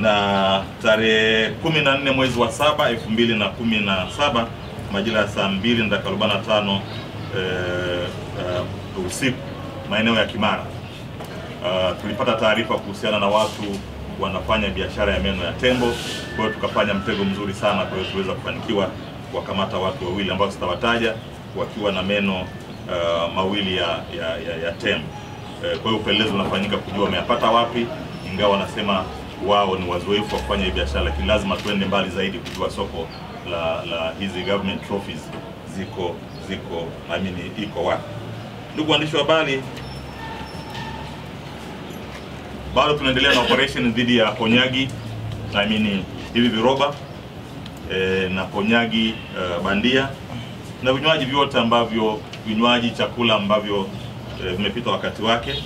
na tarehe 14 mwezi wa 7 2017 majira ya saa 2:45 usiku maeneo ya Kimara. Tulipata taarifa kuhusiana na watu wanafanya biashara ya meno ya tembo. Kwa hiyo tukafanya mtego mzuri sana, kwa hiyo tuweza kufanikiwa kuwakamata watu wawili ambao sitawataja, wakiwa na meno mawili ya tembo. Kwa hiyo upelelezi unafanyika kujua wameyapata wapi, ingawa wanasema wao ni wazoefu wa kufanya biashara, lakini lazima tuende mbali zaidi kujua soko la hizi government trophies iko wapi. Ndugu waandishi wa habari, bado tunaendelea na operation dhidi ya konyagi, hivi viroba na konyagi bandia na vinywaji vyote ambavyo chakula ambavyo vimepita wakati wake.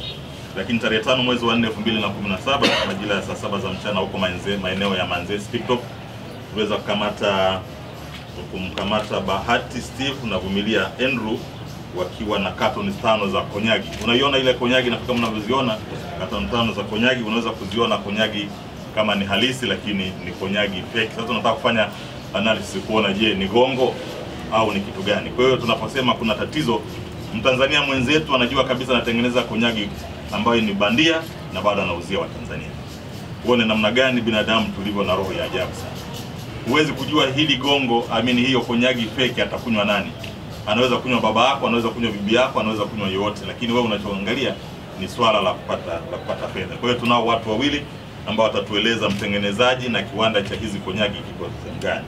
Lakini tarehe 5 mwezi wa 4 2017 majira ya saa 7 za mchana huko maeneo ya Manzese Speedtop tuweza kumkamata Bahati Steve na Vumilia Andrew wakiwa na carton 5 za konyagi. Unaiona ile konyagi, na kama mnavyoziona carton 5 za konyagi, unaweza kuziona konyagi kama ni halisi, lakini ni konyagi fake. Sasa tunataka kufanya analysis kuona, je, ni gongo au ni kitu gani? Kwa hiyo tunaposema kuna tatizo, Mtanzania mwenzetu anajua kabisa anatengeneza konyagi ambayo ni bandia na bado anauzia Watanzania. Uone namna gani binadamu tulivyo na roho ya ajabu sana. Huwezi kujua hili gongo, hiyo konyagi fake atakunywa nani. Anaweza kunywa baba yako, anaweza kunywa bibi yako, anaweza kunywa yote, lakini wewe unachoangalia ni swala la kupata fedha. Kwa hiyo tunao watu wawili ambao watatueleza mtengenezaji na kiwanda cha hizi konyagi kiko sehemu gani.